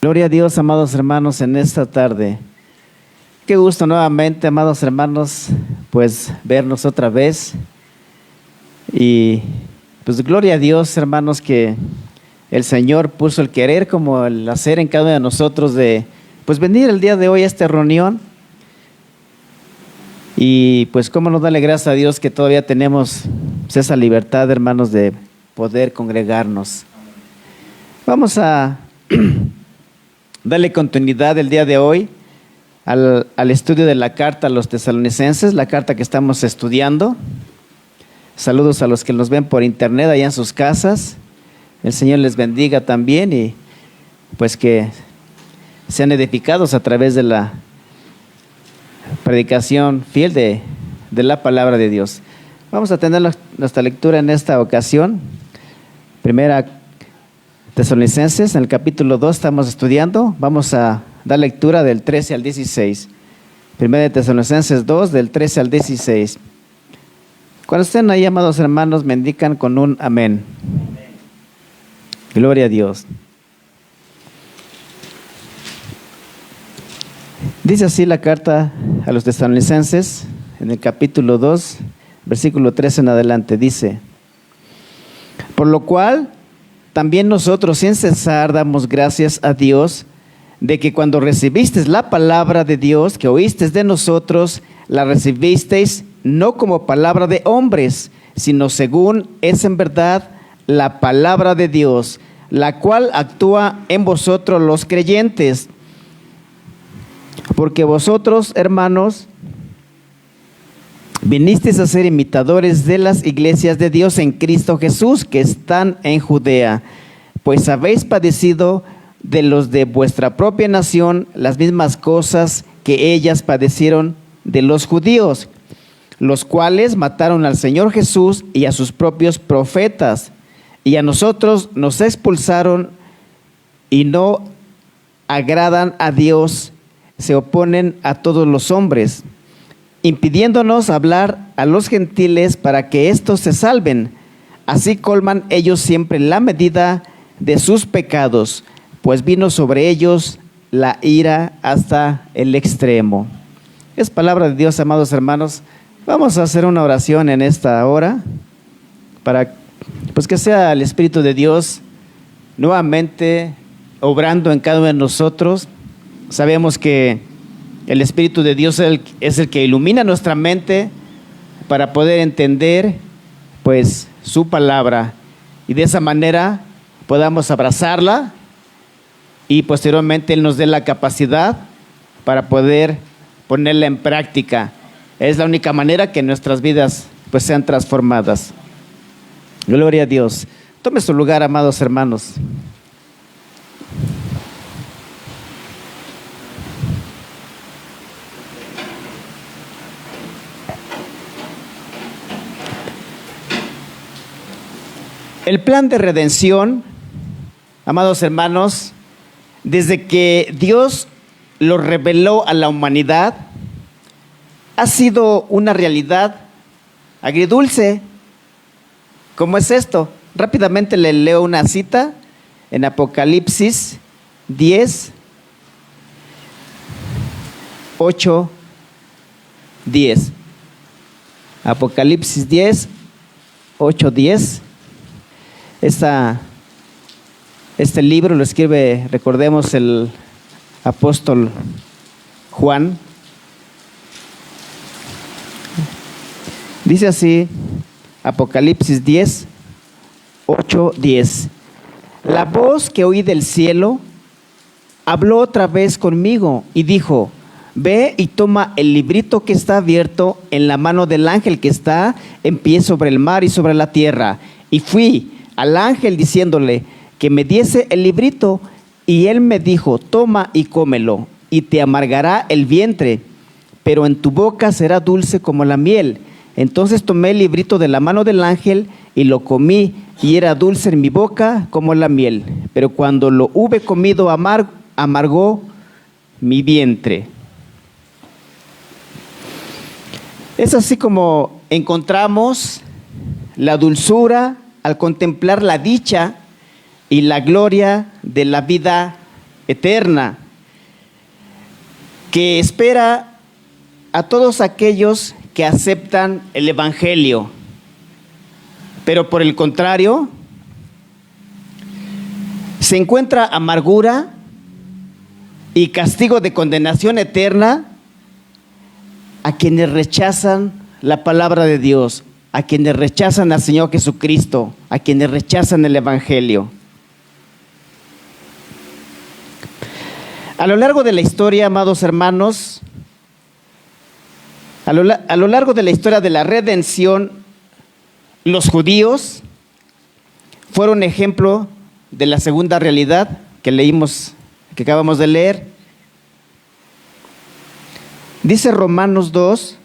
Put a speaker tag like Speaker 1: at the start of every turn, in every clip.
Speaker 1: Gloria a Dios, amados hermanos, en esta tarde. Qué gusto nuevamente, amados hermanos, pues vernos otra vez. Y pues gloria a Dios, hermanos, que el Señor puso el querer como el hacer en cada uno de nosotros de pues venir el día de hoy a esta reunión. Y pues cómo nos darle gracias a Dios que todavía tenemos pues, esa libertad, hermanos, de poder congregarnos. Vamos a darle continuidad el día de hoy al estudio de la carta a los tesalonicenses, la carta que estamos estudiando. Saludos a los que nos ven por internet allá en sus casas. El Señor les bendiga también y pues que sean edificados a través de la predicación fiel de la palabra de Dios. Vamos a tener nuestra lectura en esta ocasión. Primera Tesalonicenses, en el capítulo 2 estamos estudiando. Vamos a dar lectura del 13 al 16. Primera Tesalonicenses 2, del 13 al 16. Cuando estén ahí, amados hermanos, me indican con un amén. Gloria a Dios. Dice así la carta a los tesalonicenses, en el capítulo 2, versículo 13 en adelante, dice: por lo cual, también nosotros sin cesar damos gracias a Dios, de que cuando recibisteis la palabra de Dios que oísteis de nosotros, la recibisteis no como palabra de hombres, sino según es en verdad la palabra de Dios, la cual actúa en vosotros los creyentes. Porque vosotros, hermanos, vinisteis a ser imitadores de las iglesias de Dios en Cristo Jesús que están en Judea, pues habéis padecido de los de vuestra propia nación las mismas cosas que ellas padecieron de los judíos, los cuales mataron al Señor Jesús y a sus propios profetas, y a nosotros nos expulsaron y no agradan a Dios, se oponen a todos los hombres, impidiéndonos hablar a los gentiles para que éstos se salven. Así colman ellos siempre la medida de sus pecados, pues vino sobre ellos la ira hasta el extremo. Es palabra de Dios, amados hermanos. Vamos a hacer una oración en esta hora para pues que sea el Espíritu de Dios nuevamente obrando en cada uno de nosotros. Sabemos que el Espíritu de Dios es el que ilumina nuestra mente para poder entender pues su palabra y de esa manera podamos abrazarla y posteriormente Él nos dé la capacidad para poder ponerla en práctica. Es la única manera que nuestras vidas pues sean transformadas. Gloria a Dios. Tome su lugar, amados hermanos. El plan de redención, amados hermanos, desde que Dios lo reveló a la humanidad, ha sido una realidad agridulce. ¿Cómo es esto? Rápidamente le leo una cita en Apocalipsis 10, 8, 10. Apocalipsis 10, 8, 10. Este libro lo escribe, recordemos, el apóstol Juan. Dice así, Apocalipsis 10, 8, 10. La voz que oí del cielo habló otra vez conmigo y dijo: ve y toma el librito que está abierto en la mano del ángel que está en pie sobre el mar y sobre la tierra. Y fui al ángel diciéndole que me diese el librito, y él me dijo: toma y cómelo, y te amargará el vientre, pero en tu boca será dulce como la miel. Entonces tomé el librito de la mano del ángel y lo comí, y era dulce en mi boca como la miel, pero cuando lo hube comido amargó mi vientre. Es así como encontramos la dulzura al contemplar la dicha y la gloria de la vida eterna que espera a todos aquellos que aceptan el Evangelio. Pero por el contrario, se encuentra amargura y castigo de condenación eterna a quienes rechazan la palabra de Dios, a quienes rechazan al Señor Jesucristo, a quienes rechazan el Evangelio. A lo largo de la historia, amados hermanos, a lo largo de la historia de la redención, los judíos fueron ejemplo de la segunda realidad que leímos, que acabamos de leer. Dice Romanos 2,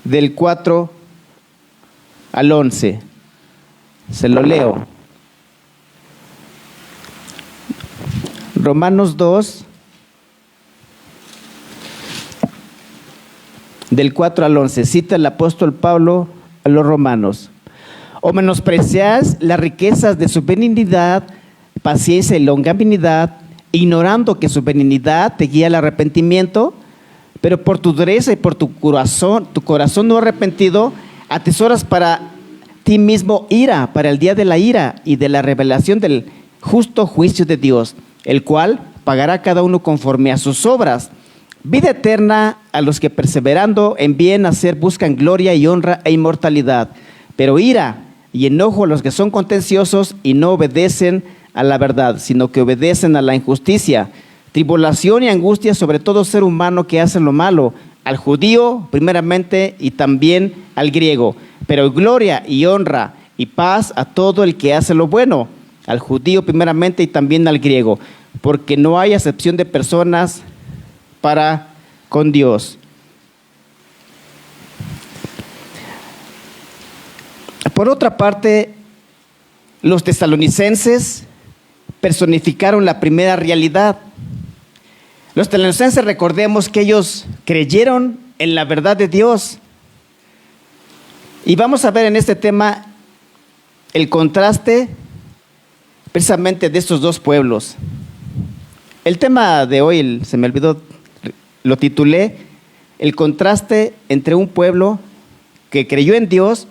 Speaker 1: del 4 al 11. Se lo leo. Romanos 2, del 4 al 11. Cita el apóstol Pablo a los romanos. ¿O menospreciáis las riquezas de su benignidad, paciencia y longanimidad, ignorando que su benignidad te guía al arrepentimiento? Pero por tu dureza y por tu corazón no arrepentido, atesoras para ti mismo ira, para el día de la ira y de la revelación del justo juicio de Dios, el cual pagará a cada uno conforme a sus obras. Vida eterna a los que perseverando en bien hacer buscan gloria y honra e inmortalidad, pero ira y enojo a los que son contenciosos y no obedecen a la verdad, sino que obedecen a la injusticia. Tribulación y angustia sobre todo ser humano que hace lo malo, al judío primeramente y también al griego, pero gloria y honra y paz a todo el que hace lo bueno, al judío primeramente y también al griego, porque no hay acepción de personas para con Dios. Por otra parte, los tesalonicenses personificaron la primera realidad. Los tesalonicenses, recordemos que ellos creyeron en la verdad de Dios. Y vamos a ver en este tema el contraste precisamente de estos dos pueblos. El tema de hoy, se me olvidó, lo titulé el contraste entre un pueblo que creyó en Dios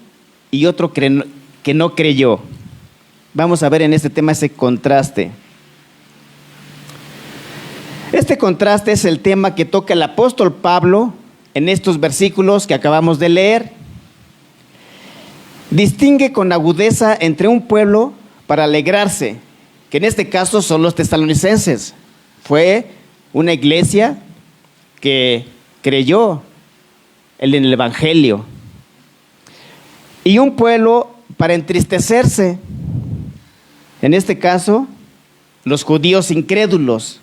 Speaker 1: y otro que no creyó. Vamos a ver en este tema ese contraste. Este contraste es el tema que toca el apóstol Pablo en estos versículos que acabamos de leer. Distingue con agudeza entre un pueblo para alegrarse, que en este caso son los tesalonicenses. Fue una iglesia que creyó en el Evangelio. Y un pueblo para entristecerse, en este caso, los judíos incrédulos.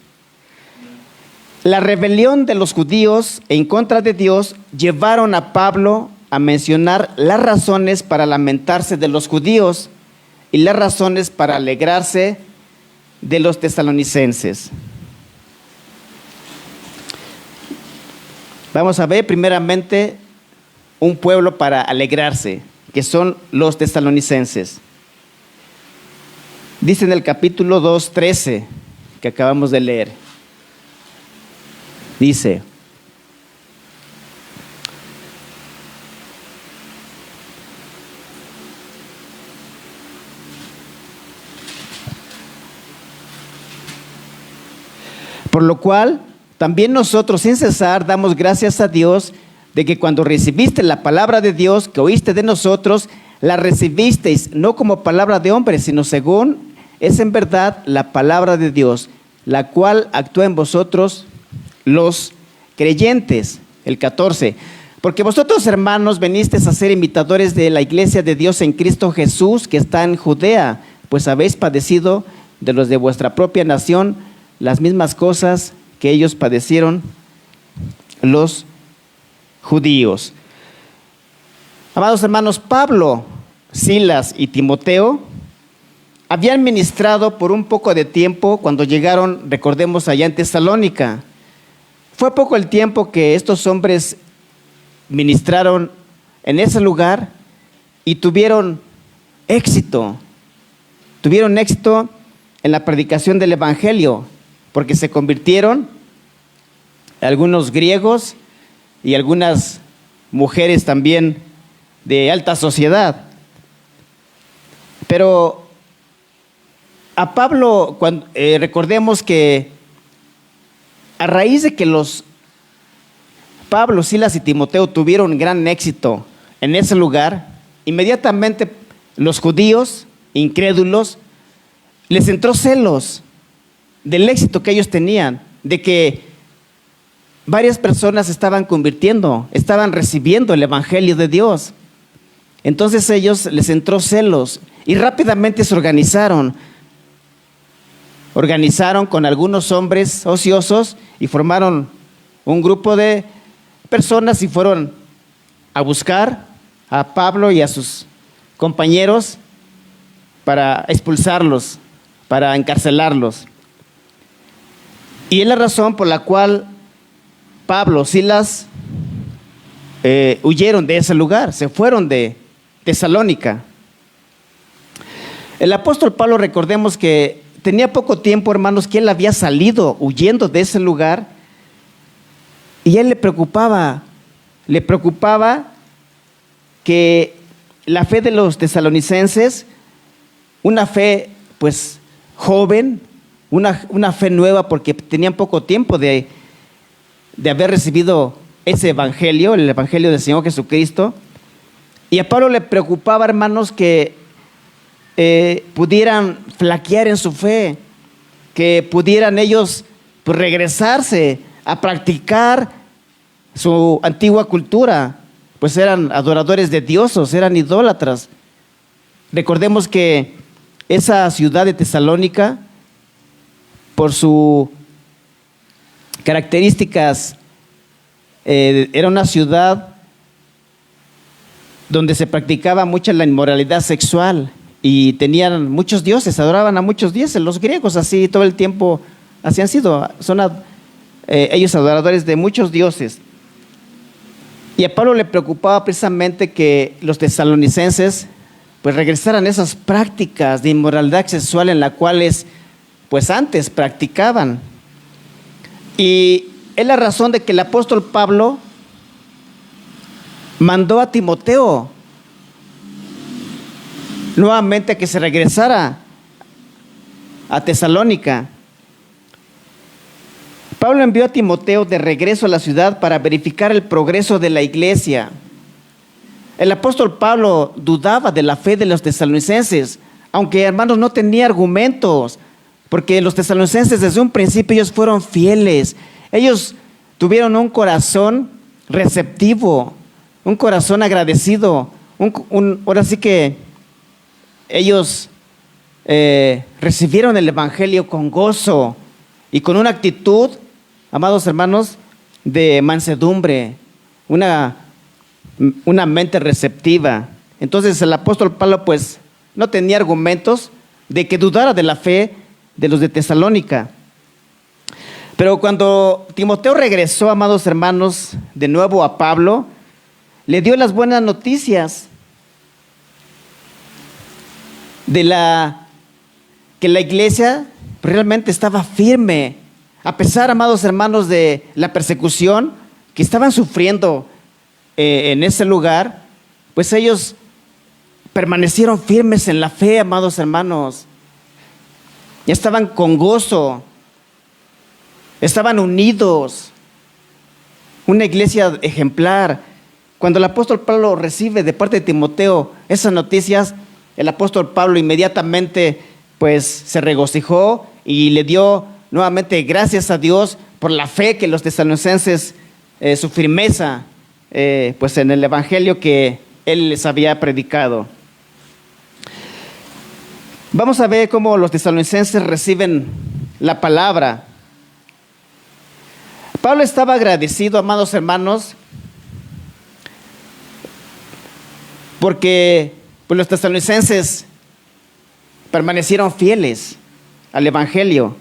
Speaker 1: La rebelión de los judíos en contra de Dios llevaron a Pablo a mencionar las razones para lamentarse de los judíos y las razones para alegrarse de los tesalonicenses. Vamos a ver primeramente un pueblo para alegrarse, que son los tesalonicenses. Dice en el capítulo 2, 13, que acabamos de leer. Dice: por lo cual también nosotros sin cesar damos gracias a Dios de que cuando recibiste la palabra de Dios que oíste de nosotros, la recibisteis no como palabra de hombre, sino según es en verdad la palabra de Dios, la cual actúa en vosotros los creyentes. El 14. Porque vosotros, hermanos, venisteis a ser imitadores de la iglesia de Dios en Cristo Jesús, que está en Judea, pues habéis padecido de los de vuestra propia nación las mismas cosas que ellos padecieron los judíos. Amados hermanos, Pablo, Silas y Timoteo habían ministrado por un poco de tiempo cuando llegaron, recordemos, allá en Tesalónica. Fue poco el tiempo que estos hombres ministraron en ese lugar y tuvieron éxito en la predicación del Evangelio. porque se convirtieron algunos griegos y algunas mujeres también de alta sociedad. Pero a Pablo, recordemos que a raíz de que Pablo, Silas y Timoteo tuvieron gran éxito en ese lugar, inmediatamente los judíos incrédulos les entró celos del éxito que ellos tenían, de que varias personas estaban convirtiendo, estaban recibiendo el evangelio de Dios. Entonces ellos les entró celos y rápidamente se organizaron con algunos hombres ociosos y formaron un grupo de personas y fueron a buscar a Pablo y a sus compañeros para expulsarlos, para encarcelarlos. Y es la razón por la cual Pablo, Silas huyeron de ese lugar, se fueron de Tesalónica. El apóstol Pablo, recordemos que tenía poco tiempo, hermanos, que él había salido huyendo de ese lugar y él le preocupaba que la fe de los tesalonicenses, una fe pues joven, una fe nueva, porque tenían poco tiempo de haber recibido ese evangelio, el evangelio del Señor Jesucristo. Y a Pablo le preocupaba, hermanos, que pudieran flaquear en su fe, que pudieran ellos pues regresarse a practicar su antigua cultura, pues eran adoradores de dioses, eran idólatras. Recordemos que esa ciudad de Tesalónica, por sus características, era una ciudad donde se practicaba mucha la inmoralidad sexual y tenían muchos dioses, adoraban a muchos dioses. Los griegos así todo el tiempo, así han sido, ellos adoradores de muchos dioses. Y a Pablo le preocupaba precisamente que los tesalonicenses pues regresaran a esas prácticas de inmoralidad sexual en las cuales pues antes practicaban. Y es la razón de que el apóstol Pablo mandó a Timoteo nuevamente a que se regresara a Tesalónica. Pablo envió a Timoteo de regreso a la ciudad para verificar el progreso de la iglesia. El apóstol Pablo dudaba de la fe de los tesalonicenses, aunque, hermanos, no tenía argumentos, porque los tesalonicenses desde un principio ellos fueron fieles. Ellos tuvieron un corazón receptivo, un corazón agradecido. Ahora sí que ellos recibieron el evangelio con gozo y con una actitud, amados hermanos, de mansedumbre, una mente receptiva. Entonces el apóstol Pablo pues no tenía argumentos de que dudara de la fe de los de Tesalónica. Pero cuando Timoteo regresó, amados hermanos, de nuevo a Pablo, le dio las buenas noticias que la iglesia realmente estaba firme, a pesar, amados hermanos, de la persecución que estaban sufriendo en ese lugar. Pues ellos permanecieron firmes en la fe, amados hermanos. Ya estaban con gozo, estaban unidos, una iglesia ejemplar. Cuando el apóstol Pablo recibe de parte de Timoteo esas noticias, el apóstol Pablo inmediatamente pues se regocijó y le dio nuevamente gracias a Dios por la fe que los tesalonicenses, su firmeza pues en el evangelio que él les había predicado. Vamos a ver cómo los tesalonicenses reciben la palabra. Pablo estaba agradecido, amados hermanos, porque pues, los tesalonicenses permanecieron fieles al evangelio.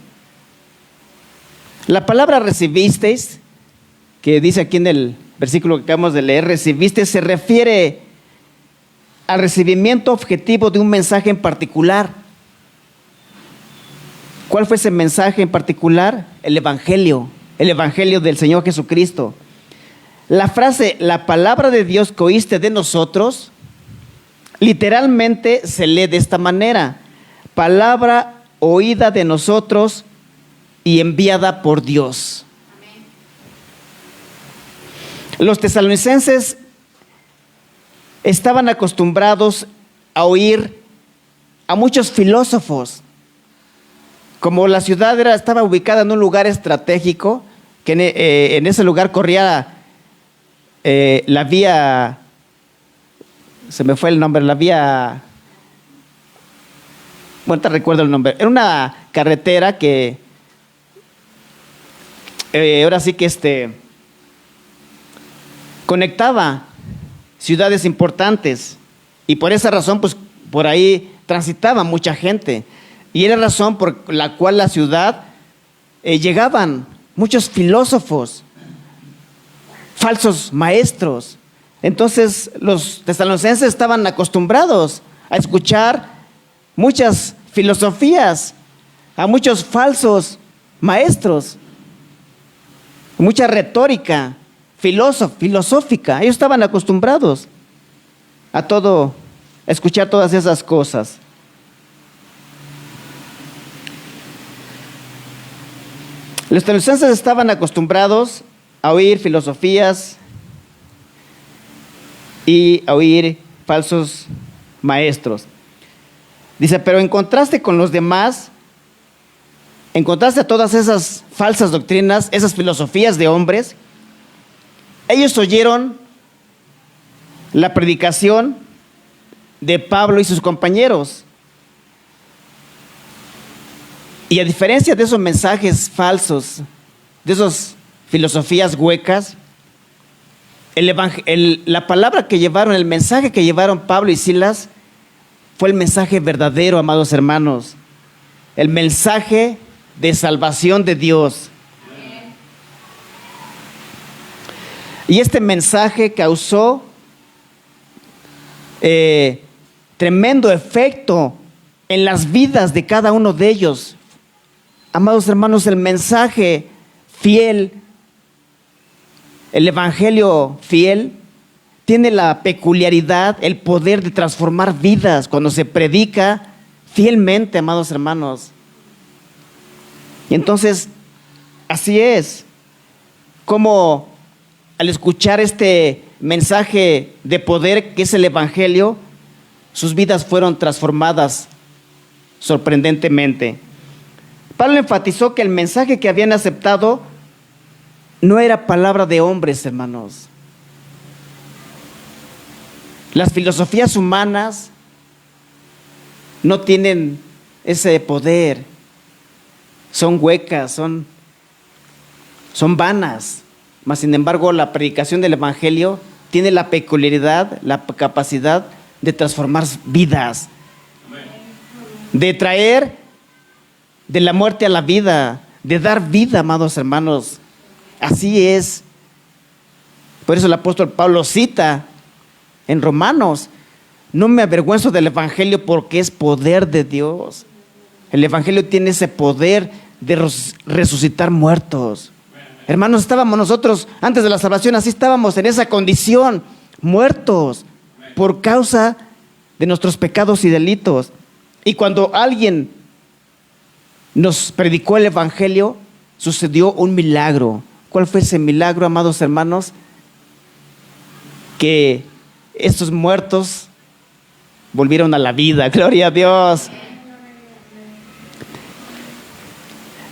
Speaker 1: La palabra recibisteis, que dice aquí en el versículo que acabamos de leer, recibisteis, se refiere al recibimiento objetivo de un mensaje en particular. ¿Cuál fue ese mensaje en particular? El Evangelio del Señor Jesucristo. La frase, la palabra de Dios que oíste de nosotros, literalmente se lee de esta manera: palabra oída de nosotros y enviada por Dios. Amén. Los tesalonicenses estaban acostumbrados a oír a muchos filósofos. Como la ciudad estaba ubicada en un lugar estratégico, que en ese lugar corría la vía, se me fue el nombre, la vía, bueno, te recuerdo el nombre, era una carretera que ahora sí que conectaba ciudades importantes, y por esa razón pues por ahí transitaba mucha gente, y era razón por la cual la ciudad llegaban muchos filósofos, falsos maestros. Entonces los tesalonicenses estaban acostumbrados a escuchar muchas filosofías, a muchos falsos maestros, mucha retórica filosófica. Ellos estaban acostumbrados a escuchar todas esas cosas. Los tesalonicenses estaban acostumbrados a oír filosofías y a oír falsos maestros. Dice, pero en contraste con los demás, en contraste a todas esas falsas doctrinas, esas filosofías de hombres, ellos oyeron la predicación de Pablo y sus compañeros. Y a diferencia de esos mensajes falsos, de esas filosofías huecas, la palabra que llevaron, el mensaje que llevaron Pablo y Silas, fue el mensaje verdadero, amados hermanos. El mensaje de salvación de Dios. Y este mensaje causó tremendo efecto en las vidas de cada uno de ellos. Amados hermanos, el mensaje fiel, el evangelio fiel, tiene la peculiaridad, el poder de transformar vidas cuando se predica fielmente, amados hermanos. Y entonces, así es, como al escuchar este mensaje de poder que es el evangelio, sus vidas fueron transformadas sorprendentemente. Pablo enfatizó que el mensaje que habían aceptado no era palabra de hombres, hermanos. Las filosofías humanas no tienen ese poder. Son huecas, son vanas. Mas, sin embargo, la predicación del evangelio tiene la peculiaridad, la capacidad de transformar vidas. De traer de la muerte a la vida, de dar vida, amados hermanos. Así es. Por eso el apóstol Pablo cita en Romanos: no me avergüenzo del evangelio porque es poder de Dios. El evangelio tiene ese poder de resucitar muertos. Hermanos, estábamos nosotros antes de la salvación, así estábamos en esa condición, muertos por causa de nuestros pecados y delitos. Y cuando alguien nos predicó el evangelio, sucedió un milagro. ¿Cuál fue ese milagro, amados hermanos? Que estos muertos volvieron a la vida. Gloria a Dios.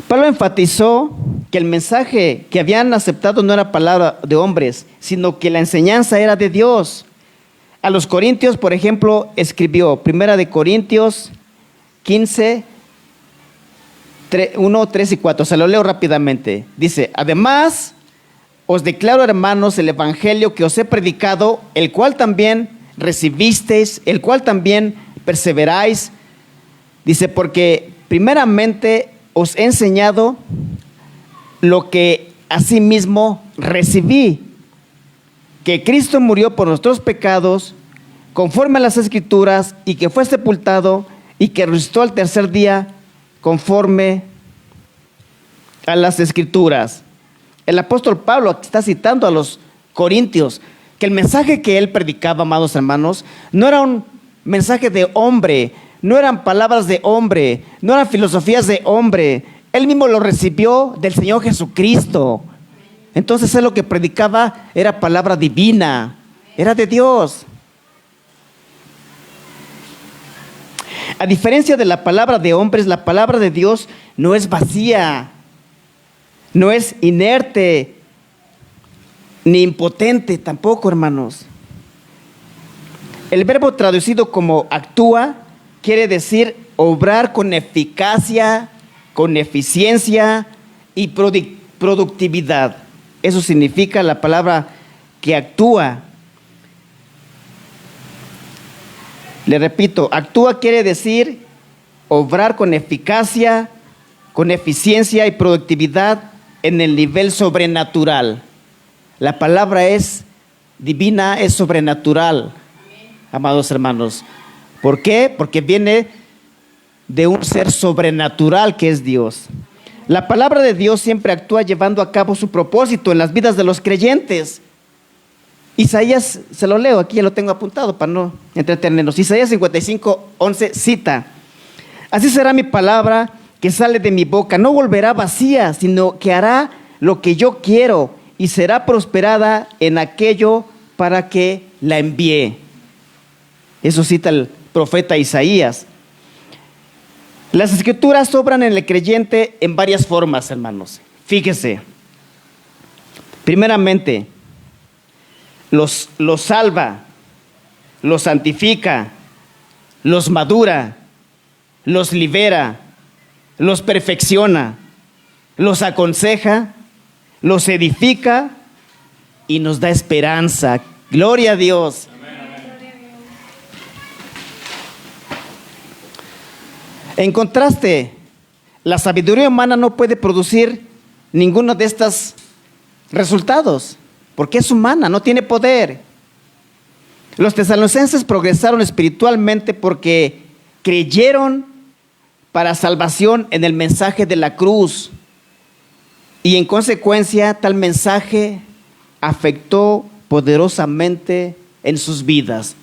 Speaker 1: Pablo enfatizó que el mensaje que habían aceptado no era palabra de hombres, sino que la enseñanza era de Dios. A los Corintios, por ejemplo, escribió 1 Corintios 15, 1, 3 y 4. Se lo leo rápidamente. Dice: además, os declaro, hermanos, el evangelio que os he predicado, el cual también recibisteis, el cual también perseveráis. Dice: porque primeramente os he enseñado lo que asimismo recibí, que Cristo murió por nuestros pecados, conforme a las Escrituras, y que fue sepultado, y que resucitó al tercer día, conforme a las Escrituras. El apóstol Pablo está citando a los corintios que el mensaje que él predicaba, amados hermanos, no era un mensaje de hombre, no eran palabras de hombre, no eran filosofías de hombre. Él mismo lo recibió del Señor Jesucristo. Entonces él lo que predicaba era palabra divina, era de Dios. A diferencia de la palabra de hombres, la palabra de Dios no es vacía, no es inerte, ni impotente tampoco, hermanos. El verbo traducido como actúa quiere decir obrar con eficacia, con eficiencia y productividad. Eso significa la palabra que actúa. Le repito, actúa quiere decir obrar con eficacia, con eficiencia y productividad en el nivel sobrenatural. La palabra es divina, es sobrenatural, amados hermanos. ¿Por qué? Porque viene de un ser sobrenatural que es Dios. La palabra de Dios siempre actúa llevando a cabo su propósito en las vidas de los creyentes. Isaías, se lo leo, aquí ya lo tengo apuntado para no entretenernos. Isaías 55:11 cita: así será mi palabra que sale de mi boca, no volverá vacía, sino que hará lo que yo quiero y será prosperada en aquello para que la envíe. Eso cita el profeta Isaías. Las Escrituras obran en el creyente en varias formas, hermanos. Fíjese. Primeramente, los salva, los santifica, los madura, los libera, los perfecciona, los aconseja, los edifica y nos da esperanza. Gloria a Dios. En contraste, la sabiduría humana no puede producir ninguno de estos resultados, porque es humana, no tiene poder. Los tesalonicenses progresaron espiritualmente porque creyeron para salvación en el mensaje de la cruz, y en consecuencia tal mensaje afectó poderosamente en sus vidas.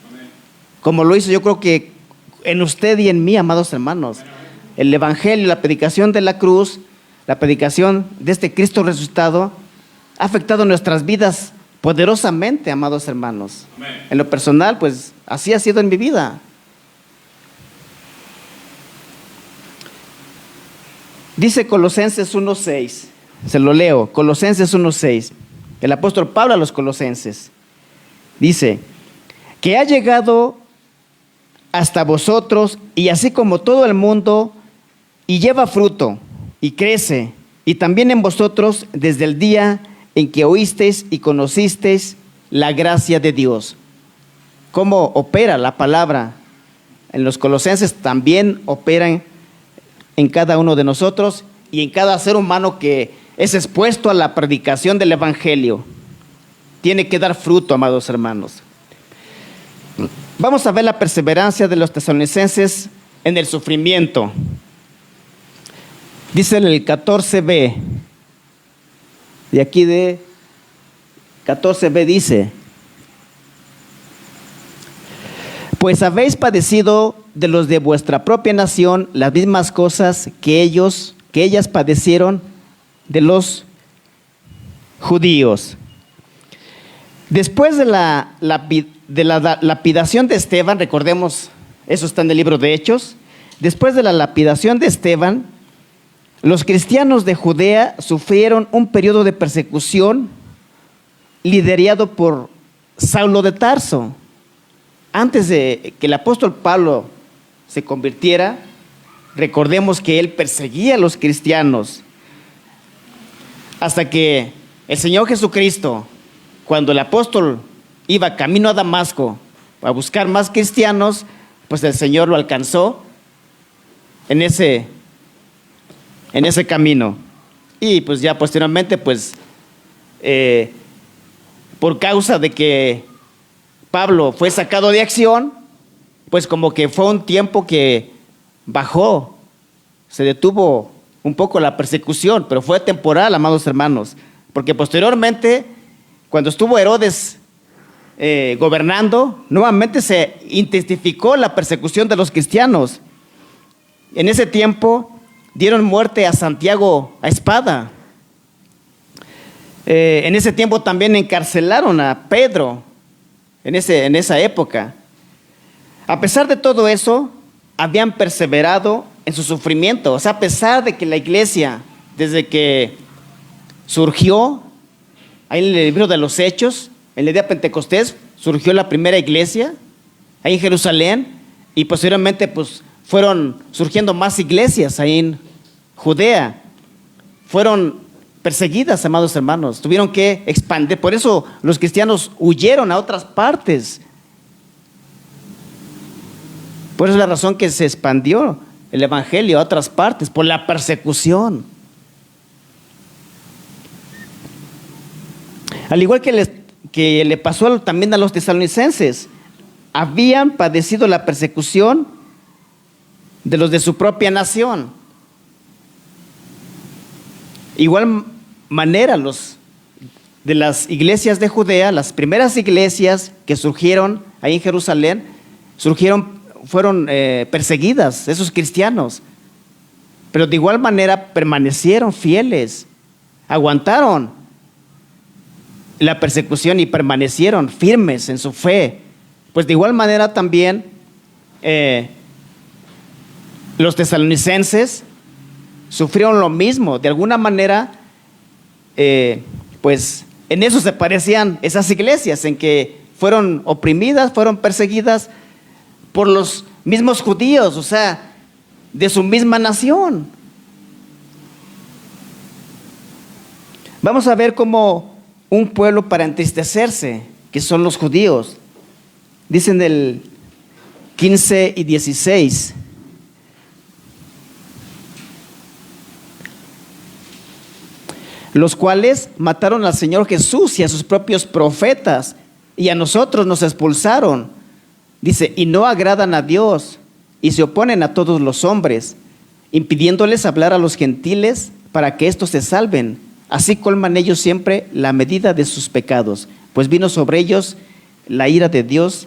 Speaker 1: Como lo hizo, yo creo que en usted y en mí, amados hermanos. El evangelio, la predicación de la cruz, la predicación de este Cristo resucitado ha afectado nuestras vidas poderosamente, amados hermanos. Amén. En lo personal, pues así ha sido en mi vida. Dice Colosenses 1:6, se lo leo, Colosenses 1:6, el apóstol Pablo a los colosenses, dice, que ha llegado hasta vosotros y así como todo el mundo, y lleva fruto y crece, y también en vosotros desde el día en que oísteis y conocisteis la gracia de Dios. ¿Cómo opera la palabra? En los colosenses también operan en cada uno de nosotros y en cada ser humano que es expuesto a la predicación del evangelio. Tiene que dar fruto, amados hermanos. Vamos a ver la perseverancia de los tesalonicenses en el sufrimiento. Dice en el 14b, de aquí de 14b dice, pues habéis padecido de los de vuestra propia nación las mismas cosas que ellas padecieron de los judíos. Después de la lapidación de Esteban, recordemos, eso está en el libro de Hechos, después de la lapidación de Esteban, los cristianos de Judea sufrieron un periodo de persecución liderado por Saulo de Tarso. Antes de que el apóstol Pablo se convirtiera, recordemos que él perseguía a los cristianos, hasta que el Señor Jesucristo, cuando el apóstol iba camino a Damasco a buscar más cristianos, pues el Señor lo alcanzó en ese camino. Y pues ya posteriormente, pues por causa de que Pablo fue sacado de acción, pues como que fue un tiempo que bajó, se detuvo un poco la persecución, pero fue temporal, amados hermanos, porque posteriormente, cuando estuvo Herodes gobernando, nuevamente se intensificó la persecución de los cristianos. En ese tiempo dieron muerte a Santiago a espada. En ese tiempo también encarcelaron a Pedro, en esa época. A pesar de todo eso, habían perseverado en su sufrimiento. O sea, a pesar de que la iglesia, desde que surgió, ahí en el libro de los Hechos, en el día de Pentecostés, surgió la primera iglesia, ahí en Jerusalén, y posteriormente pues fueron surgiendo más iglesias ahí en Judea. Fueron perseguidas, amados hermanos, tuvieron que expandir. Por eso los cristianos huyeron a otras partes. Por eso es la razón que se expandió el evangelio a otras partes, por la persecución. Al igual que le pasó también a los tesalonicenses, habían padecido la persecución de los de su propia nación. Igual manera, los de las iglesias de Judea, las primeras iglesias que surgieron ahí en Jerusalén, fueron perseguidas, esos cristianos, pero de igual manera permanecieron fieles, aguantaron la persecución y permanecieron firmes en su fe. Pues de igual manera también los tesalonicenses sufrieron lo mismo. De alguna manera, pues en eso se parecían esas iglesias, en que fueron oprimidas, fueron perseguidas por los mismos judíos, o sea, de su misma nación. Vamos a ver cómo un pueblo para entristecerse, que son los judíos. Dicen el 15 y 16. Los cuales mataron al Señor Jesús y a sus propios profetas, y a nosotros nos expulsaron. Dice, y no agradan a Dios, y se oponen a todos los hombres, impidiéndoles hablar a los gentiles para que éstos se salven. Así colman ellos siempre la medida de sus pecados, pues vino sobre ellos la ira de Dios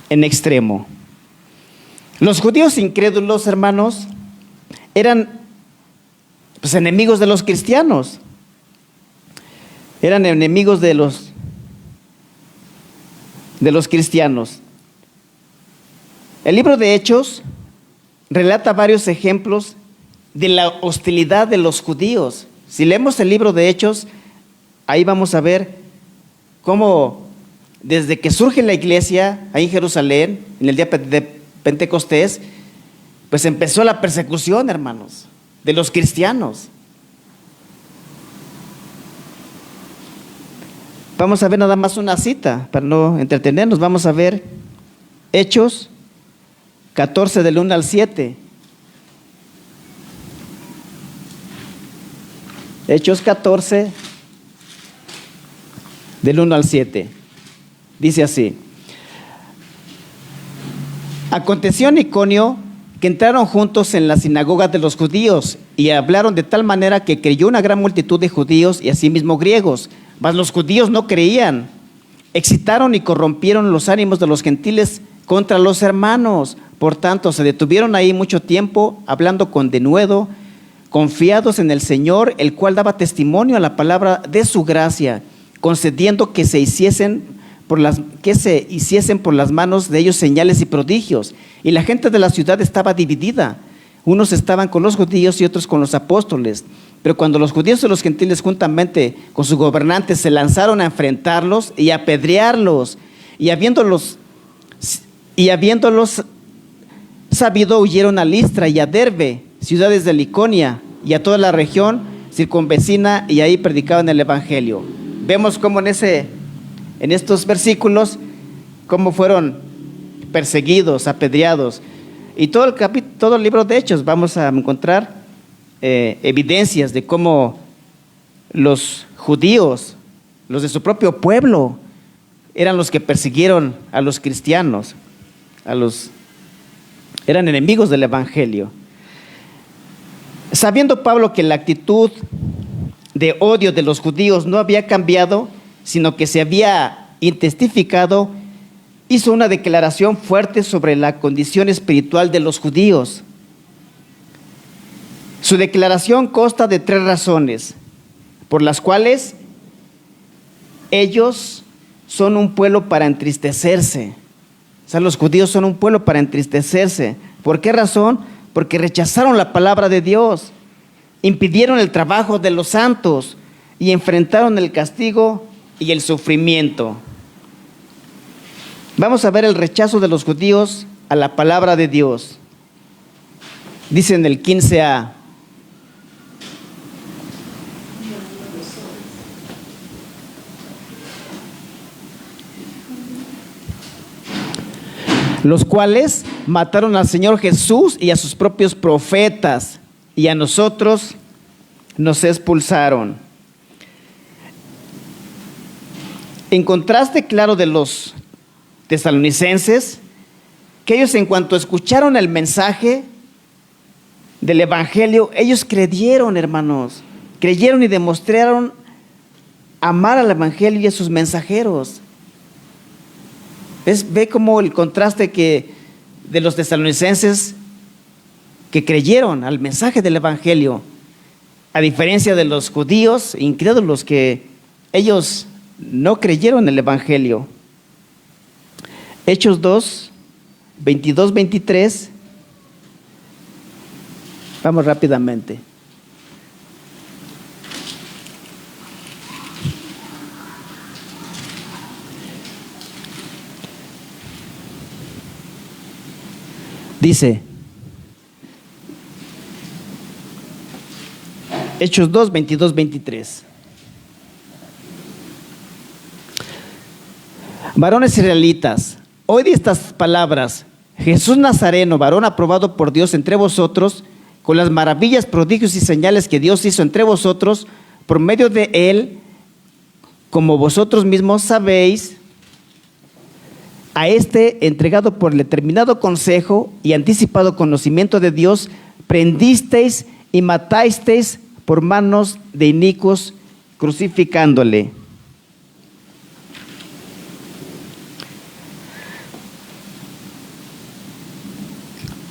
Speaker 1: en extremo. Los judíos incrédulos, hermanos, eran pues enemigos de los cristianos. Eran enemigos de los cristianos. El libro de Hechos relata varios ejemplos de la hostilidad de los judíos. Si leemos el libro de Hechos, ahí vamos a ver cómo desde que surge la iglesia ahí en Jerusalén, en el día de Pentecostés, pues empezó la persecución, hermanos, de los cristianos. Vamos a ver nada más una cita para no entretenernos. Vamos a ver Hechos 14 del 1 al 7. Hechos 14 del 1 al 7. Dice así: aconteció en Iconio que entraron juntos en la sinagoga de los judíos y hablaron de tal manera que creyó una gran multitud de judíos y asimismo griegos. Mas los judíos no creían, excitaron y corrompieron los ánimos de los gentiles contra los hermanos. Por tanto, se detuvieron ahí mucho tiempo, hablando con denuedo, confiados en el Señor, el cual daba testimonio a la palabra de su gracia, concediendo que se hiciesen por las manos de ellos señales y prodigios. Y la gente de la ciudad estaba dividida. Unos estaban con los judíos y otros con los apóstoles. Pero cuando los judíos y los gentiles juntamente con sus gobernantes se lanzaron a enfrentarlos y a apedrearlos, y habiéndolos sabido, huyeron a Listra y a Derbe, ciudades de Liconia, y a toda la región circunvecina, y ahí predicaban el evangelio. Vemos cómo en estos versículos cómo fueron perseguidos, apedreados. Y todo el libro de Hechos vamos a encontrar evidencias de cómo los judíos, los de su propio pueblo, eran los que persiguieron a los cristianos, eran enemigos del evangelio. Sabiendo Pablo que la actitud de odio de los judíos no había cambiado, sino que se había intensificado, hizo una declaración fuerte sobre la condición espiritual de los judíos. Su declaración consta de 3 razones, por las cuales ellos son un pueblo para entristecerse. O sea, los judíos son un pueblo para entristecerse. ¿Por qué razón? Porque rechazaron la palabra de Dios, impidieron el trabajo de los santos y enfrentaron el castigo y el sufrimiento. Vamos a ver el rechazo de los judíos a la palabra de Dios. Dice en el 15a: los cuales mataron al Señor Jesús y a sus propios profetas, y a nosotros nos expulsaron. En contraste claro de los tesalonicenses, que ellos, en cuanto escucharon el mensaje del evangelio, ellos creyeron, hermanos, creyeron y demostraron amar al evangelio y a sus mensajeros. Ve como el contraste de los tesalonicenses, que creyeron al mensaje del evangelio, a diferencia de los judíos incrédulos, que ellos no creyeron el evangelio. Hechos 2, 22, 23. Vamos rápidamente. Dice, Hechos 2, 22, 23. Varones israelitas, oíd estas palabras: Jesús Nazareno, varón aprobado por Dios entre vosotros, con las maravillas, prodigios y señales que Dios hizo entre vosotros, por medio de él, como vosotros mismos sabéis. A este, entregado por el determinado consejo y anticipado conocimiento de Dios, prendisteis y matasteis por manos de inicuos, crucificándole.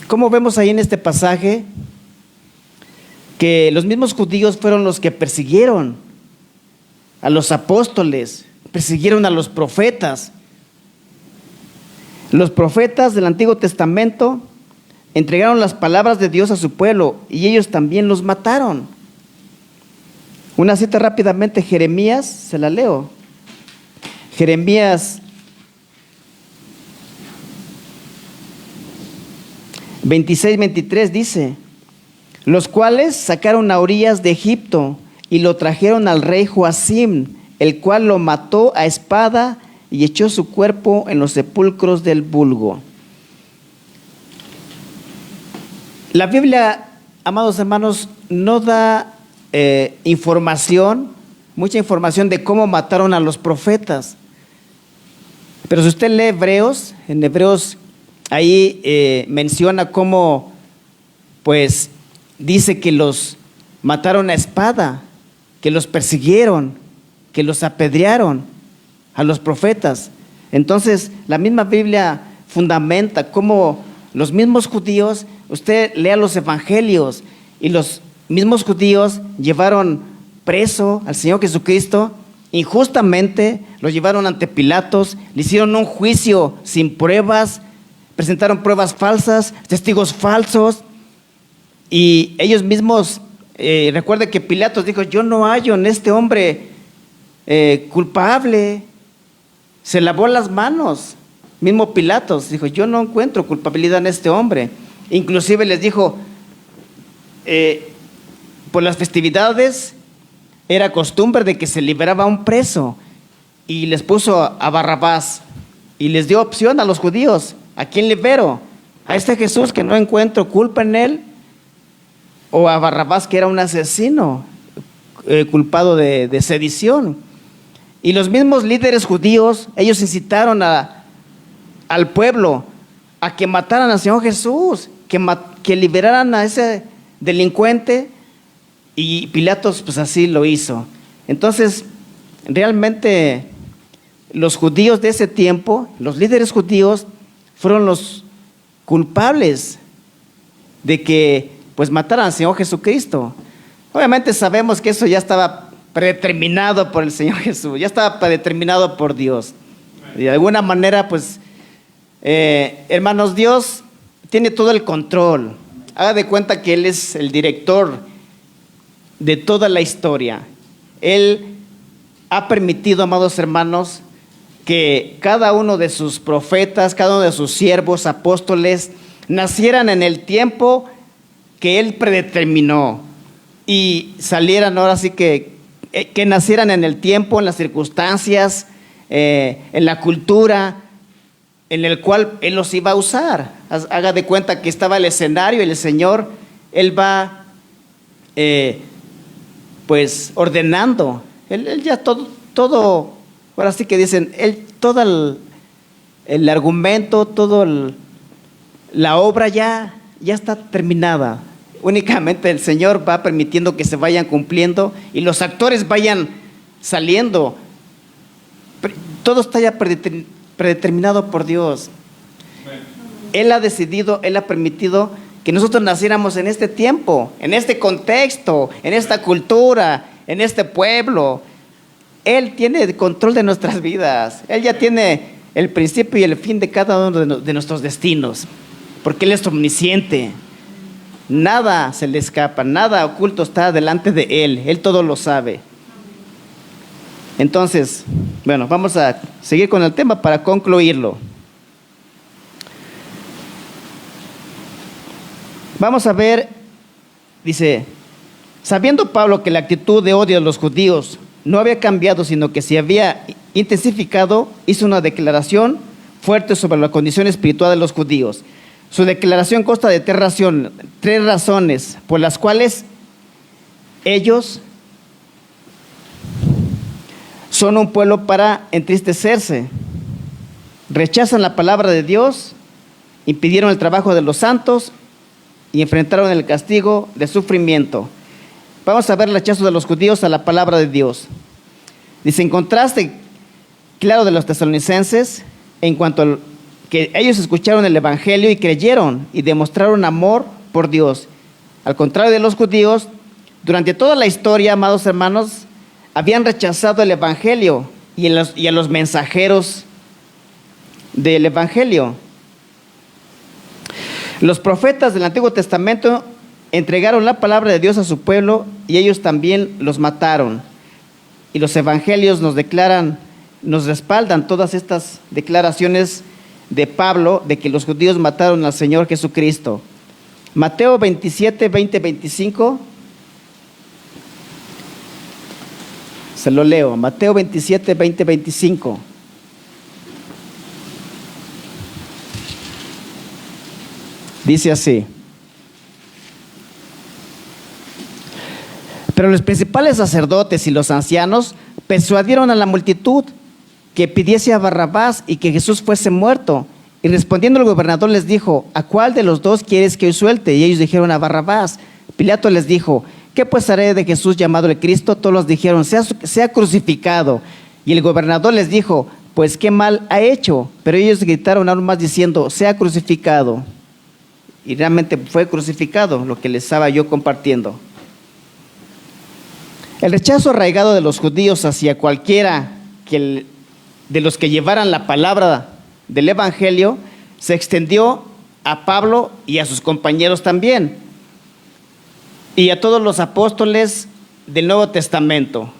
Speaker 1: ¿Cómo vemos ahí en este pasaje? Que los mismos judíos fueron los que persiguieron a los apóstoles, persiguieron a los profetas. Los profetas del Antiguo Testamento entregaron las palabras de Dios a su pueblo y ellos también los mataron. Una cita rápidamente, Jeremías, se la leo. Jeremías 26, 23 dice: los cuales sacaron a Urías de Egipto y lo trajeron al rey Joacim, el cual lo mató a espada y echó su cuerpo en los sepulcros del vulgo. La Biblia, amados hermanos, no da mucha información de cómo mataron a los profetas. Pero si usted lee Hebreos, en Hebreos ahí menciona cómo, pues, dice que los mataron a espada, que los persiguieron, que los apedrearon a los profetas. Entonces, la misma Biblia fundamenta cómo los mismos judíos, usted lea los evangelios, y los mismos judíos llevaron preso al Señor Jesucristo injustamente, lo llevaron ante Pilatos, le hicieron un juicio sin pruebas, presentaron pruebas falsas, testigos falsos, y ellos mismos, recuerde que Pilatos dijo: yo no hallo en este hombre culpable. Se lavó las manos. Mismo Pilatos dijo: yo no encuentro culpabilidad en este hombre. Inclusive les dijo, por las festividades era costumbre de que se liberaba a un preso, y les puso a Barrabás, y les dio opción a los judíos: ¿a quién libero? ¿A este Jesús, que no encuentro culpa en él? ¿O a Barrabás, que era un asesino culpado de sedición? Y los mismos líderes judíos, ellos incitaron al pueblo a que mataran al Señor Jesús, que liberaran a ese delincuente, Y Pilatos pues así lo hizo. Entonces, realmente los judíos de ese tiempo, los líderes judíos, fueron los culpables de que pues mataran al Señor Jesucristo. Obviamente sabemos que eso ya estaba predeterminado por el Señor Jesús, ya estaba predeterminado por Dios. Y de alguna manera, pues, hermanos, Dios tiene todo el control. Haga de cuenta que Él es el director de toda la historia. Él ha permitido, amados hermanos, que cada uno de sus profetas, cada uno de sus siervos, apóstoles, nacieran en el tiempo que Él predeterminó y salieran ahora sí que nacieran en el tiempo, en las circunstancias, en la cultura en el cual Él los iba a usar. Haga de cuenta que estaba el escenario y el Señor, Él va pues ordenando. Él ya todo, ahora sí que dicen, todo el argumento, la obra ya está terminada. Únicamente el Señor va permitiendo que se vayan cumpliendo y los actores vayan saliendo. Todo está ya predeterminado por Dios. Él ha decidido, Él ha permitido que nosotros naciéramos en este tiempo, en este contexto, en esta cultura, en este pueblo. Él tiene el control de nuestras vidas. Él ya tiene el principio y el fin de cada uno de nuestros destinos, porque Él es omnisciente. Nada se le escapa, nada oculto está delante de Él. Él todo lo sabe. Entonces, bueno, vamos a seguir con el tema para concluirlo. Vamos a ver, dice, sabiendo Pablo que la actitud de odio de los judíos no había cambiado, sino que se había intensificado, hizo una declaración fuerte sobre la condición espiritual de los judíos. Su declaración consta de tres razones por las cuales ellos son un pueblo para entristecerse. Rechazan la palabra de Dios, impidieron el trabajo de los santos y enfrentaron el castigo de sufrimiento. Vamos a ver el rechazo de los judíos a la palabra de Dios. Dice, en contraste claro de los tesalonicenses, en cuanto a que ellos escucharon el evangelio y creyeron y demostraron amor por Dios. Al contrario de los judíos, durante toda la historia, amados hermanos, habían rechazado el evangelio y a los mensajeros del evangelio. Los profetas del Antiguo Testamento entregaron la palabra de Dios a su pueblo y ellos también los mataron. Y los evangelios nos respaldan todas estas declaraciones de Pablo de que los judíos mataron al Señor Jesucristo. Mateo 27, 20, 25. Se lo leo. Mateo 27, 20, 25. Dice así. Pero los principales sacerdotes y los ancianos persuadieron a la multitud que pidiese a Barrabás y que Jesús fuese muerto. Y respondiendo el gobernador les dijo, ¿a cuál de los dos quieres que os suelte? Y ellos dijeron, a Barrabás. Pilato les dijo, ¿qué pues haré de Jesús llamado el Cristo? Todos los dijeron, sea crucificado. Y el gobernador les dijo, pues qué mal ha hecho. Pero ellos gritaron aún más diciendo, sea crucificado. Y realmente fue crucificado, lo que les estaba yo compartiendo. El rechazo arraigado de los judíos hacia cualquiera de los que llevaran la palabra del evangelio se extendió a Pablo y a sus compañeros también, y a todos los apóstoles del Nuevo Testamento.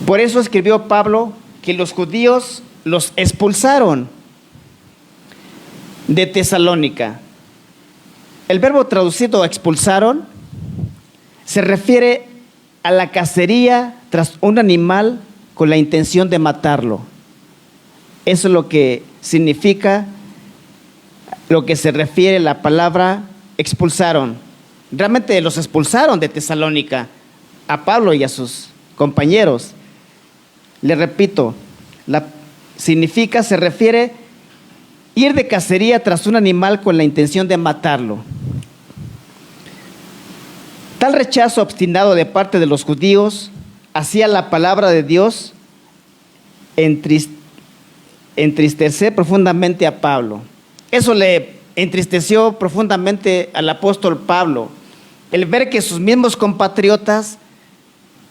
Speaker 1: Por eso escribió Pablo que los judíos los expulsaron de Tesalónica. El verbo traducido expulsaron se refiere a la cacería tras un animal con la intención de matarlo. Eso es lo que significa, lo que se refiere a la palabra expulsaron. Realmente los expulsaron de Tesalónica, a Pablo y a sus compañeros. Le repito, se refiere ir de cacería tras un animal con la intención de matarlo. Tal rechazo obstinado de parte de los judíos hacía la palabra de Dios entristecer profundamente a Pablo. Eso le entristeció profundamente al apóstol Pablo, el ver que sus mismos compatriotas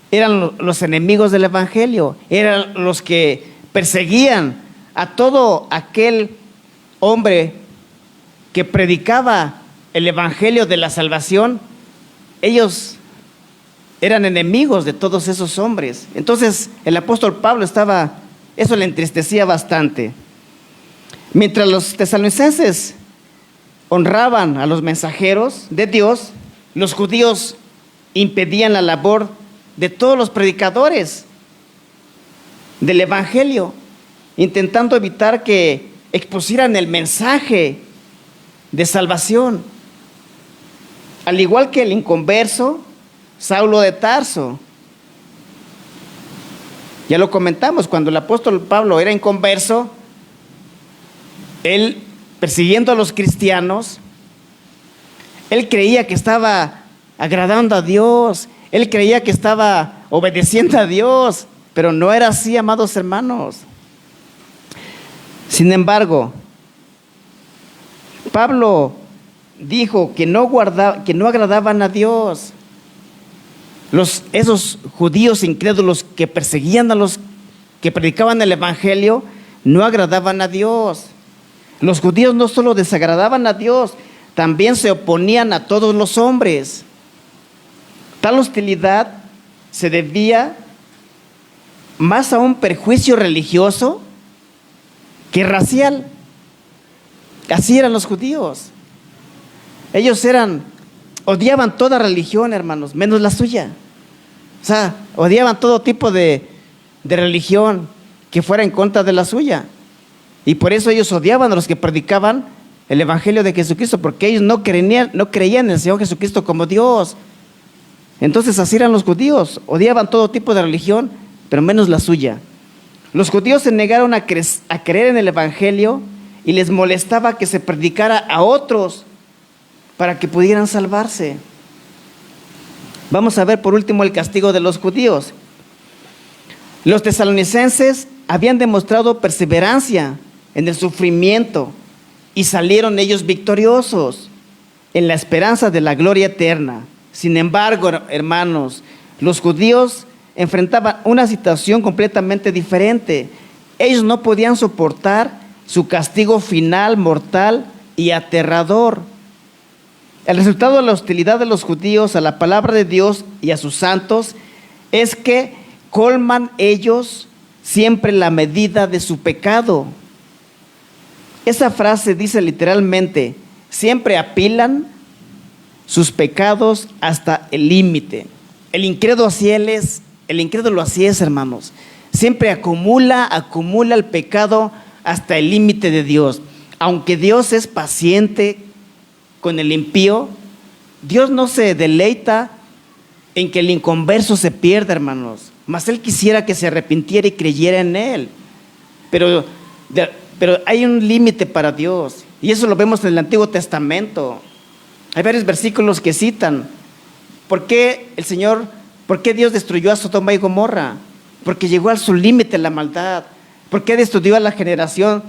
Speaker 1: eran los enemigos del evangelio, eran los que perseguían a todo aquel hombre que predicaba el evangelio de la salvación. Ellos eran enemigos de todos esos hombres. Entonces el apóstol Pablo eso le entristecía bastante. Mientras los tesalonicenses honraban a los mensajeros de Dios, los judíos impedían la labor de todos los predicadores del evangelio, intentando evitar que expusieran el mensaje de salvación. Al igual que el inconverso Saulo de Tarso. Ya lo comentamos, cuando el apóstol Pablo era inconverso, él persiguiendo a los cristianos, él creía que estaba agradando a Dios, él creía que estaba obedeciendo a Dios, pero no era así, amados hermanos. Sin embargo, Pablo dijo que no agradaban a Dios. Esos judíos incrédulos que perseguían a los que predicaban el evangelio no agradaban a Dios. Los judíos no solo desagradaban a Dios, también se oponían a todos los hombres. Tal hostilidad se debía más a un perjuicio religioso que racial. Así eran los judíos. Ellos odiaban toda religión, hermanos, menos la suya. O sea, odiaban todo tipo de religión que fuera en contra de la suya. Y por eso ellos odiaban a los que predicaban el evangelio de Jesucristo, porque ellos no creían en el Señor Jesucristo como Dios. Entonces así eran los judíos, odiaban todo tipo de religión, pero menos la suya. Los judíos se negaron a creer en el evangelio y les molestaba que se predicara a otros para que pudieran salvarse. Vamos a ver por último el castigo de los judíos. Los tesalonicenses habían demostrado perseverancia en el sufrimiento y salieron ellos victoriosos en la esperanza de la gloria eterna. Sin embargo, hermanos, los judíos enfrentaban una situación completamente diferente. Ellos no podían soportar su castigo final, mortal y aterrador. El resultado de la hostilidad de los judíos a la palabra de Dios y a sus santos es que colman ellos siempre la medida de su pecado. Esa frase dice literalmente, siempre apilan sus pecados hasta el límite. El incrédulo así es, hermanos. Siempre acumula el pecado hasta el límite de Dios. Aunque Dios es paciente con el impío, Dios no se deleita en que el inconverso se pierda, hermanos. Mas Él quisiera que se arrepintiera y creyera en Él. Pero hay un límite para Dios. Y eso lo vemos en el Antiguo Testamento. Hay varios versículos que citan. ¿Por qué Dios destruyó a Sodoma y Gomorra? Porque llegó a su límite la maldad. ¿Por qué destruyó a la generación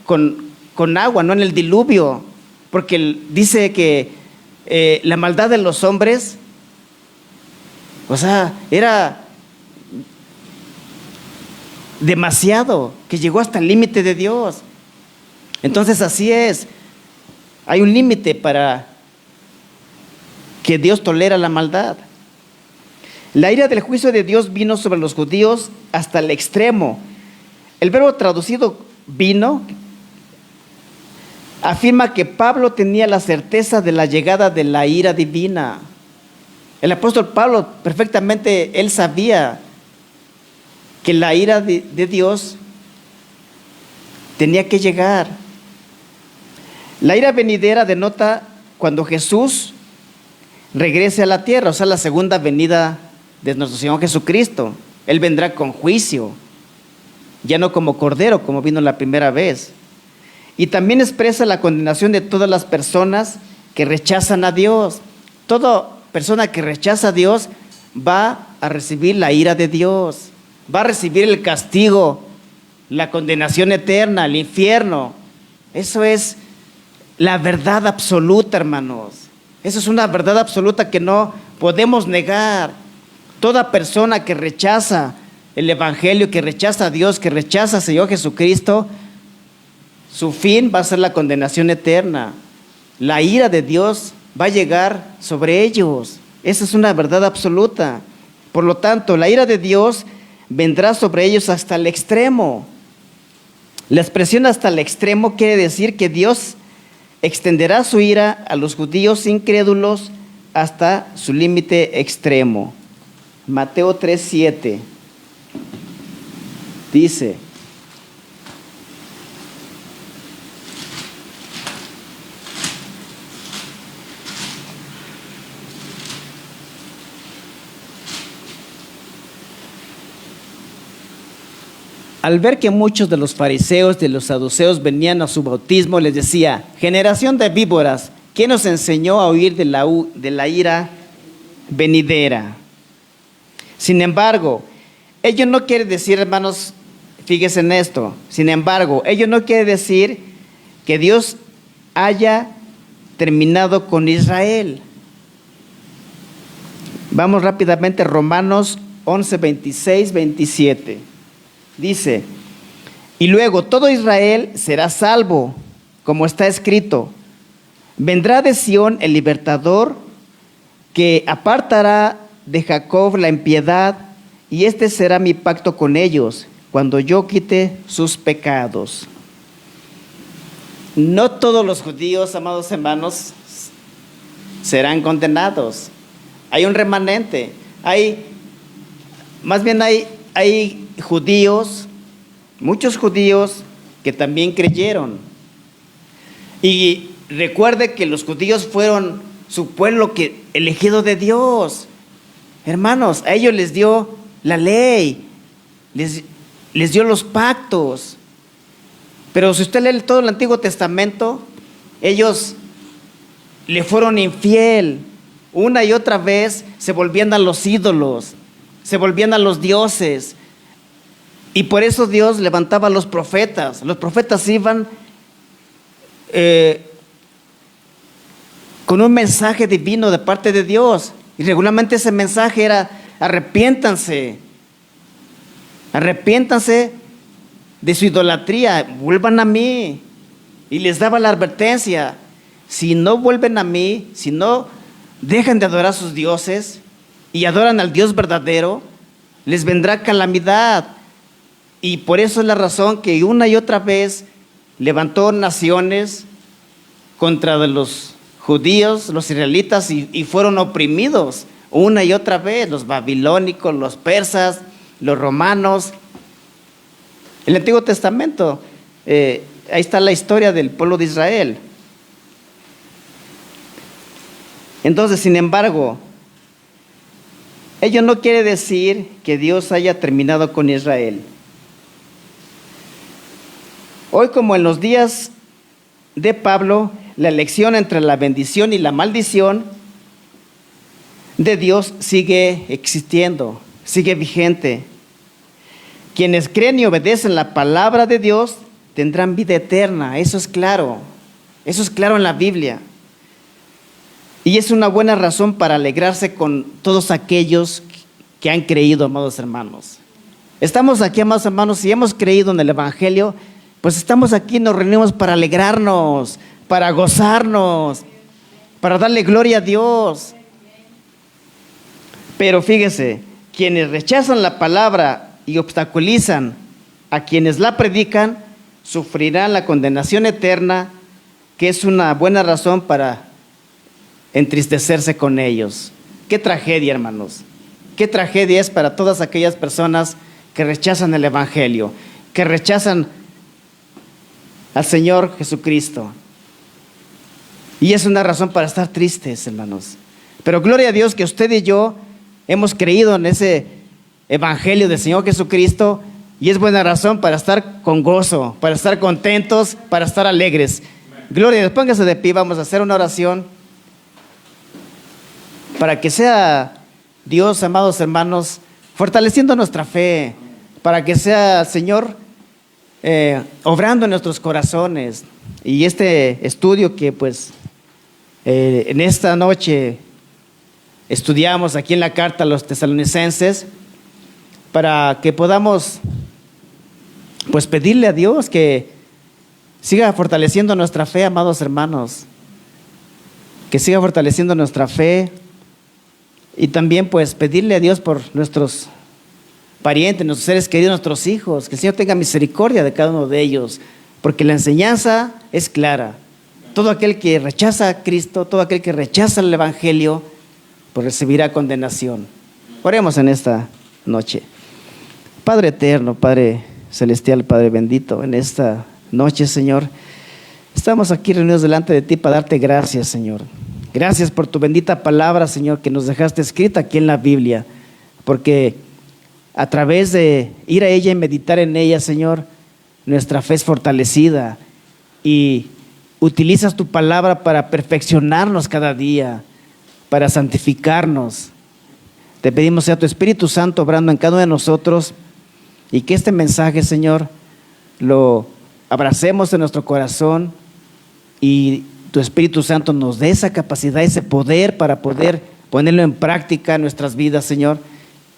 Speaker 1: con agua, no en el diluvio? Porque dice que la maldad de los hombres, era demasiado, que llegó hasta el límite de Dios. Entonces así es, hay un límite para que Dios tolera la maldad. La ira del juicio de Dios vino sobre los judíos hasta el extremo. El verbo traducido vino afirma que Pablo tenía la certeza de la llegada de la ira divina. El apóstol Pablo perfectamente, él sabía que la ira de Dios tenía que llegar. La ira venidera denota cuando Jesús regrese a la tierra, o sea, la segunda venida de nuestro Señor Jesucristo. Él vendrá con juicio, ya no como cordero, como vino la primera vez. Y también expresa la condenación de todas las personas que rechazan a Dios. Todo persona que rechaza a Dios va a recibir la ira de Dios, va a recibir el castigo, la condenación eterna, el infierno. Eso es la verdad absoluta, hermanos. Eso es una verdad absoluta que no podemos negar. Toda persona que rechaza el Evangelio, que rechaza a Dios, que rechaza al Señor Jesucristo, su fin va a ser la condenación eterna. La ira de Dios va a llegar sobre ellos. Esa es una verdad absoluta. Por lo tanto, la ira de Dios vendrá sobre ellos hasta el extremo. La expresión hasta el extremo quiere decir que Dios extenderá su ira a los judíos incrédulos hasta su límite extremo. Mateo 3:7 dice: al ver que muchos de los fariseos, de los saduceos venían a su bautismo, les decía: generación de víboras, ¿quién os enseñó a huir de la ira venidera? Sin embargo, ello no quiere decir, hermanos, fíjense en esto, sin embargo, ello no quiere decir que Dios haya terminado con Israel. Vamos rápidamente a Romanos 11, 26, 27. Dice: y luego todo Israel será salvo, como está escrito: vendrá de Sión el libertador, que apartará de Jacob la impiedad, y este será mi pacto con ellos, cuando yo quite sus pecados. No todos los judíos, amados hermanos, serán condenados. Hay un remanente. Hay judíos, muchos judíos que también creyeron. Y recuerde que los judíos fueron su pueblo elegido de Dios. Hermanos, a ellos les dio la ley, les dio los pactos. Pero si usted lee todo el Antiguo Testamento, ellos le fueron infiel. Una y otra vez se volvían a los ídolos, se volvían a los dioses. Y por eso Dios levantaba a los profetas. Los profetas iban con un mensaje divino de parte de Dios. Y regularmente ese mensaje era: arrepiéntanse de su idolatría, vuelvan a mí. Y les daba la advertencia: si no vuelven a mí, si no dejan de adorar a sus dioses y adoran al Dios verdadero, les vendrá calamidad. Y por eso es la razón que una y otra vez levantó naciones contra los judíos, los israelitas, y fueron oprimidos una y otra vez: los babilónicos, los persas, los romanos. El Antiguo Testamento, ahí está la historia del pueblo de Israel. Entonces, sin embargo, ello no quiere decir que Dios haya terminado con Israel. Hoy, como en los días de Pablo, la elección entre la bendición y la maldición de Dios sigue existiendo, sigue vigente. Quienes creen y obedecen la palabra de Dios tendrán vida eterna. Eso es claro en la Biblia. Y es una buena razón para alegrarse con todos aquellos que han creído, amados hermanos. Estamos aquí, amados hermanos, y hemos creído en el Evangelio, pues estamos aquí, nos reunimos para alegrarnos, para gozarnos, para darle gloria a Dios. Pero fíjese, quienes rechazan la palabra y obstaculizan a quienes la predican, sufrirán la condenación eterna, que es una buena razón para entristecerse con ellos. Qué tragedia, hermanos. Qué tragedia es para todas aquellas personas que rechazan el Evangelio, que rechazan al Señor Jesucristo. Y es una razón para estar tristes, hermanos. Pero gloria a Dios que usted y yo hemos creído en ese Evangelio del Señor Jesucristo, y es buena razón para estar con gozo, para estar contentos, para estar alegres. Gloria a Dios. Póngase de pie, vamos a hacer una oración. para que sea Dios, amados hermanos, fortaleciendo nuestra fe, para que sea, Señor, obrando en nuestros corazones. Y este estudio que pues en esta noche estudiamos aquí en la carta a los tesalonicenses, para que podamos pues pedirle a Dios que siga fortaleciendo nuestra fe, amados hermanos, que siga fortaleciendo nuestra fe, y también pues pedirle a Dios por nuestros parientes, nuestros seres queridos, nuestros hijos, que el Señor tenga misericordia de cada uno de ellos, porque la enseñanza es clara. Todo aquel que rechaza a Cristo, todo aquel que rechaza el Evangelio, pues recibirá condenación. Oremos en esta noche. Padre eterno, Padre celestial, Padre bendito, en esta noche, Señor, estamos aquí reunidos delante de ti para darte gracias, Señor. Gracias por tu bendita palabra, Señor, que nos dejaste escrita aquí en la Biblia, porque a través de ir a ella y meditar en ella, Señor, nuestra fe es fortalecida y utilizas tu palabra para perfeccionarnos cada día, para santificarnos. Te pedimos sea tu Espíritu Santo obrando en cada uno de nosotros, y que este mensaje, Señor, lo abracemos en nuestro corazón, y tu Espíritu Santo nos dé esa capacidad, ese poder para poder ponerlo en práctica en nuestras vidas, Señor,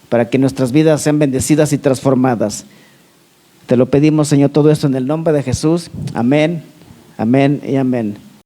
Speaker 1: para que nuestras vidas sean bendecidas y transformadas. Te lo pedimos, Señor, todo esto en el nombre de Jesús. Amén, amén y amén.